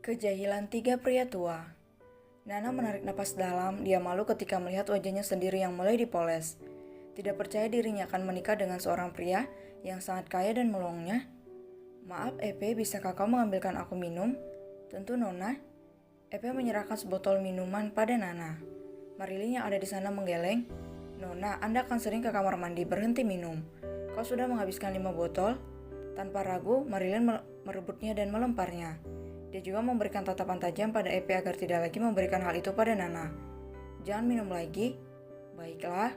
Kejahilan tiga pria tua. Nana menarik napas dalam, dia malu ketika melihat wajahnya sendiri yang mulai dipoles. Tidak percaya dirinya akan menikah dengan seorang pria yang sangat kaya dan meluangnya. "Maaf Epe, bisakah kau mengambilkan aku minum?" "Tentu Nona." Epe menyerahkan sebotol minuman pada Nana. Marilyn yang ada di sana menggeleng. "Nona, Anda akan sering ke kamar mandi, berhenti minum. Kau sudah menghabiskan 5 botol?" Tanpa ragu, Marilyn merebutnya dan melemparnya. Dia juga memberikan tatapan tajam pada Epe agar tidak lagi memberikan hal itu pada Nana. "Jangan minum lagi." "Baiklah."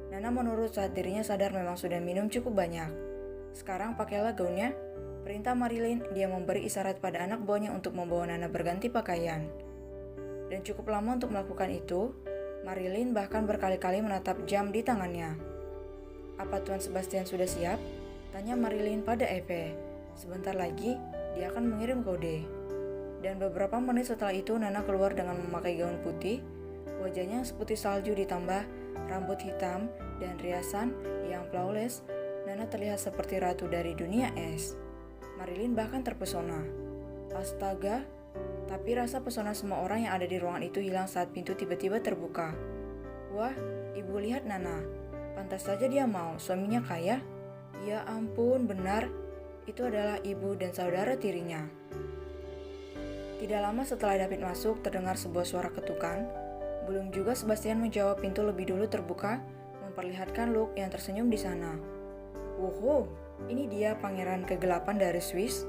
Nana menurut saat dirinya sadar memang sudah minum cukup banyak. "Sekarang pakailah gaunnya," perintah Marilyn. Dia memberi isyarat pada anak buahnya untuk membawa Nana berganti pakaian. Dan cukup lama untuk melakukan itu. Marilyn bahkan berkali-kali menatap jam di tangannya. "Apa Tuan Sebastian sudah siap?" tanya Marilyn pada Epe. Sebentar lagi, dia akan mengirim kode. Dan beberapa menit setelah itu Nana keluar dengan memakai gaun putih, wajahnya seputih salju ditambah rambut hitam dan riasan yang flawless. Nana terlihat seperti ratu dari dunia es. Marilyn bahkan terpesona. Astaga, tapi rasa pesona semua orang yang ada di ruangan itu hilang saat pintu tiba-tiba terbuka. "Wah, ibu lihat Nana. Pantas saja dia mau, suaminya kaya." Ya ampun, benar. Itu adalah ibu dan saudara tirinya. Tidak lama setelah David masuk, terdengar sebuah suara ketukan. Belum juga Sebastian menjawab, pintu lebih dulu terbuka, memperlihatkan Luke yang tersenyum di sana. "Woho, ini dia pangeran kegelapan dari Swiss."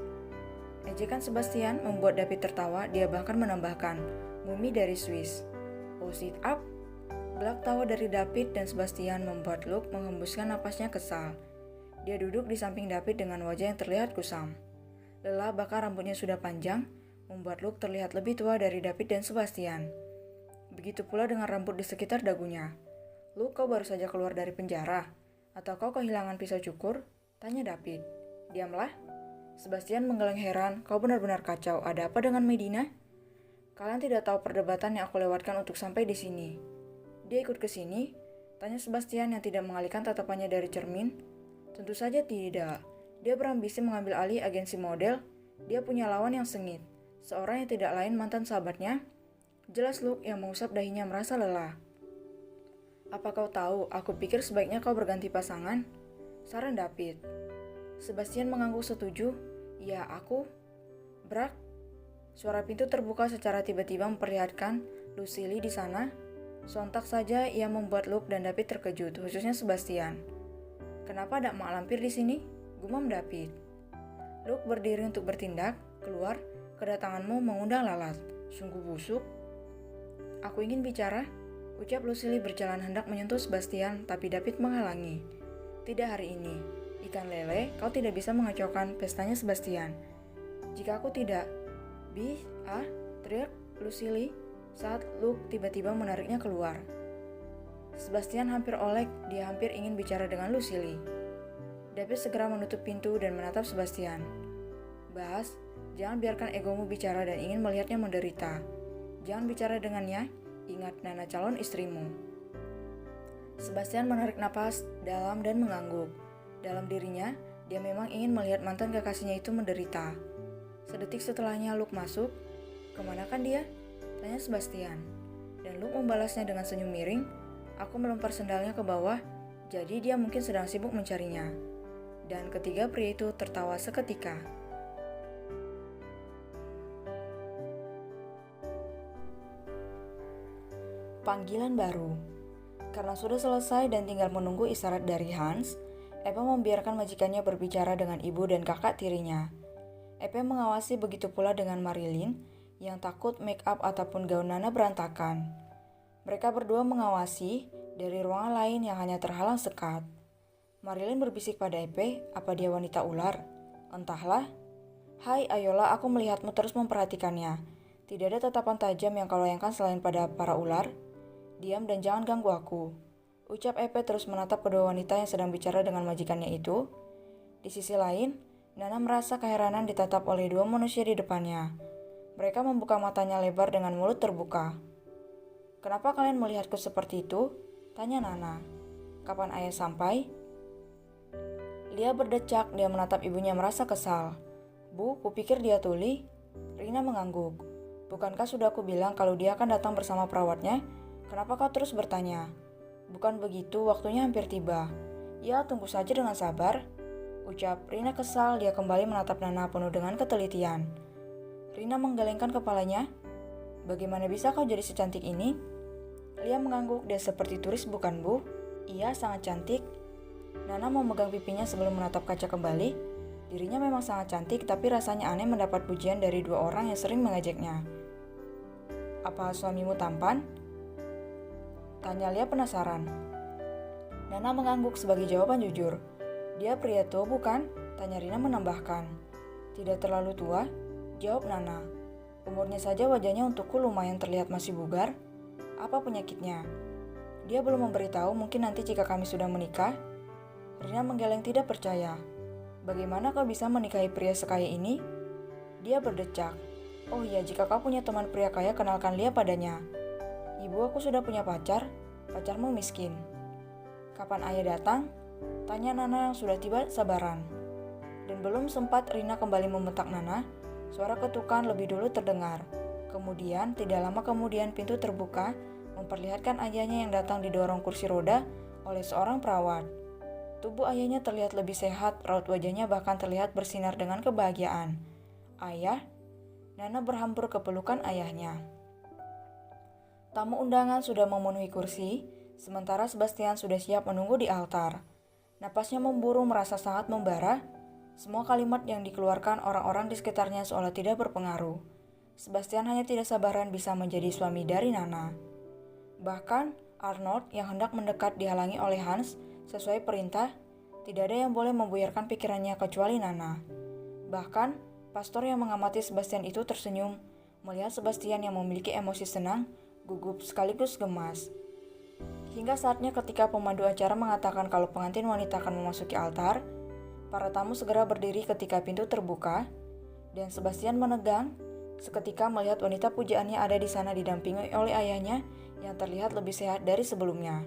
Ejekan Sebastian membuat David tertawa. Dia bahkan menambahkan, "Mumi dari Swiss." "Oh, sit up." Gelak tawa dari David dan Sebastian membuat Luke menghembuskan napasnya kesal. Dia duduk di samping David dengan wajah yang terlihat kusam. Lelah, bahkan rambutnya sudah panjang, membuat Luke terlihat lebih tua dari David dan Sebastian. Begitu pula dengan rambut di sekitar dagunya. "Luke, kau baru saja keluar dari penjara? Atau kau kehilangan pisau cukur?" tanya David. "Diamlah." Sebastian menggeleng heran. "Kau benar-benar kacau. Ada apa dengan Medina?" "Kalian tidak tahu perdebatan yang aku lewatkan untuk sampai di sini." "Dia ikut ke sini?" tanya Sebastian yang tidak mengalihkan tatapannya dari cermin. "Tentu saja tidak. Dia berambisi mengambil alih agensi model. Dia punya lawan yang sengit. Seorang yang tidak lain mantan sahabatnya." Jelas Luke yang mengusap dahinya merasa lelah. "Apa kau tahu, aku pikir sebaiknya kau berganti pasangan," saran David. Sebastian mengangguk setuju. "Ya, aku." Brak. Suara pintu terbuka secara tiba-tiba memperlihatkan Lucille di sana. Sontak saja ia membuat Luke dan David terkejut, khususnya Sebastian. "Kenapa ada mak lampir di sini?" gumam David. Luke berdiri untuk bertindak. "Keluar, kedatanganmu mengundang lalat. Sungguh busuk." "Aku ingin bicara," ucap Lucille berjalan hendak menyentuh Sebastian, tapi David menghalangi. "Tidak hari ini. Ikan lele, kau tidak bisa mengacaukan pestanya Sebastian." "Jika aku tidak..." teriak Lucille saat Luke tiba-tiba menariknya keluar. Sebastian hampir olek, dia hampir ingin bicara dengan Lucille. David segera menutup pintu dan menatap Sebastian. "Bas, jangan biarkan egomu bicara dan ingin melihatnya menderita. Jangan bicara dengannya, ingat Nana calon istrimu." Sebastian menarik napas dalam dan mengangguk. Dalam dirinya, dia memang ingin melihat mantan kekasihnya itu menderita. Sedetik setelahnya Luke masuk. "Kemanakan dia?" tanya Sebastian. Dan Luke membalasnya dengan senyum miring. "Aku melempar sendalnya ke bawah, jadi dia mungkin sedang sibuk mencarinya." Dan ketiga pria itu tertawa seketika. Panggilan baru. Karena sudah selesai dan tinggal menunggu isyarat dari Hans, Epe membiarkan majikannya berbicara dengan ibu dan kakak tirinya. Epe mengawasi, begitu pula dengan Marilyn yang takut make up ataupun gaun Nana berantakan. Mereka berdua mengawasi dari ruangan lain yang hanya terhalang sekat. Marilyn berbisik pada Epe, "Apa dia wanita ular?" "Entahlah." "Hai, ayolah, aku melihatmu terus memperhatikannya. Tidak ada tatapan tajam yang kau layangkan selain pada para ular. Diam dan jangan ganggu aku," ucap Epe terus menatap kedua wanita yang sedang bicara dengan majikannya itu. Di sisi lain, Nana merasa keheranan ditatap oleh dua manusia di depannya. Mereka membuka matanya lebar dengan mulut terbuka. "Kenapa kalian melihatku seperti itu?" tanya Nana. "Kapan ayah sampai?" Lia berdecak, dia menatap ibunya merasa kesal. "Bu, kupikir dia tuli." Rina mengangguk. Bukankah sudah aku bilang kalau dia akan datang bersama perawatnya? Kenapa kau terus bertanya? Bukan begitu, waktunya hampir tiba. Ya, tunggu saja dengan sabar. Ucap Rina kesal, dia kembali menatap Nana penuh dengan ketelitian. Rina menggelengkan kepalanya. Bagaimana bisa kau jadi secantik ini? Lia mengangguk, dia seperti turis bukan bu? Iya, sangat cantik. Nana memegang pipinya sebelum menatap kaca kembali. Dirinya memang sangat cantik, tapi rasanya aneh mendapat pujian dari dua orang yang sering mengejeknya. Apa suamimu tampan? Tanya Lia penasaran. Nana mengangguk sebagai jawaban jujur. Dia pria tua bukan? Tanya Rina menambahkan. Tidak terlalu tua, jawab Nana. Umurnya saja wajahnya untukku lumayan terlihat masih bugar. Apa penyakitnya? Dia belum memberitahu, mungkin nanti jika kami sudah menikah. Rina menggeleng tidak percaya. Bagaimana kau bisa menikahi pria sekaya ini? Dia berdecak. Oh iya, jika kau punya teman pria kaya, kenalkan Lia padanya. Ibu, aku sudah punya pacar. Pacarmu miskin. Kapan ayah datang? Tanya Nana yang sudah tiba sabaran. Dan belum sempat Rina kembali membentak Nana, suara ketukan lebih dulu terdengar. Kemudian, tidak lama kemudian pintu terbuka, memperlihatkan ayahnya yang datang didorong kursi roda oleh seorang perawat. Tubuh ayahnya terlihat lebih sehat, raut wajahnya bahkan terlihat bersinar dengan kebahagiaan. Ayah? Nana berhampur ke pelukan ayahnya. Tamu undangan sudah memenuhi kursi, sementara Sebastian sudah siap menunggu di altar. Napasnya memburu, merasa sangat membara. Semua kalimat yang dikeluarkan orang-orang di sekitarnya seolah tidak berpengaruh. Sebastian hanya tidak sabaran bisa menjadi suami dari Nana. Bahkan Arnold yang hendak mendekat dihalangi oleh Hans sesuai perintah. Tidak ada yang boleh membuyarkan pikirannya kecuali Nana. Bahkan pastor yang mengamati Sebastian itu tersenyum melihat Sebastian yang memiliki emosi senang, gugup sekaligus gemas. Hingga saatnya ketika pemandu acara mengatakan kalau pengantin wanita akan memasuki altar, para tamu segera berdiri ketika pintu terbuka, dan Sebastian menegang seketika melihat wanita pujaannya ada di sana didampingi oleh ayahnya yang terlihat lebih sehat dari sebelumnya.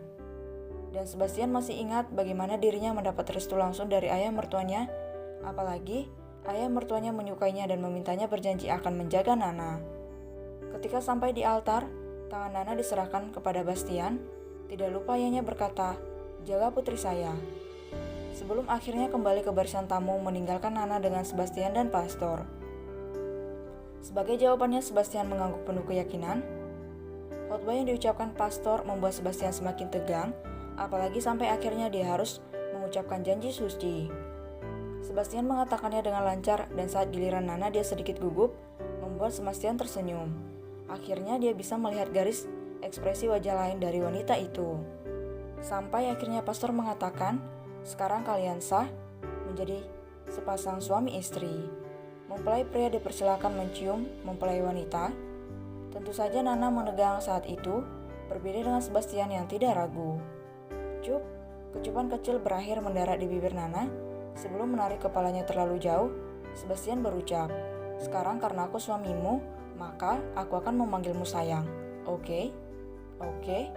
Dan Sebastian masih ingat bagaimana dirinya mendapat restu langsung dari ayah mertuanya, apalagi ayah mertuanya menyukainya dan memintanya berjanji akan menjaga Nana. Ketika sampai di altar, tangan Nana diserahkan kepada Bastian. Tidak lupa ayahnya berkata, "Jaga putri saya." Sebelum akhirnya kembali ke barisan tamu meninggalkan Nana dengan Sebastian dan pastor. Sebagai jawabannya, Sebastian mengangguk penuh keyakinan. Khotbah yang diucapkan pastor membuat Sebastian semakin tegang, apalagi sampai akhirnya dia harus mengucapkan janji suci. Sebastian mengatakannya dengan lancar dan saat giliran Nana dia sedikit gugup, membuat Sebastian tersenyum. Akhirnya dia bisa melihat garis ekspresi wajah lain dari wanita itu. Sampai akhirnya pastor mengatakan, "Sekarang kalian sah menjadi sepasang suami istri." Mempelai pria dipersilakan mencium mempelai wanita. Tentu saja Nana menegang saat itu, berbeda dengan Sebastian yang tidak ragu. Cup, kecupan kecil berakhir mendarat di bibir Nana. Sebelum menarik kepalanya terlalu jauh, Sebastian berucap, "Sekarang karena aku suamimu, maka aku akan memanggilmu sayang. Oke? Oke?"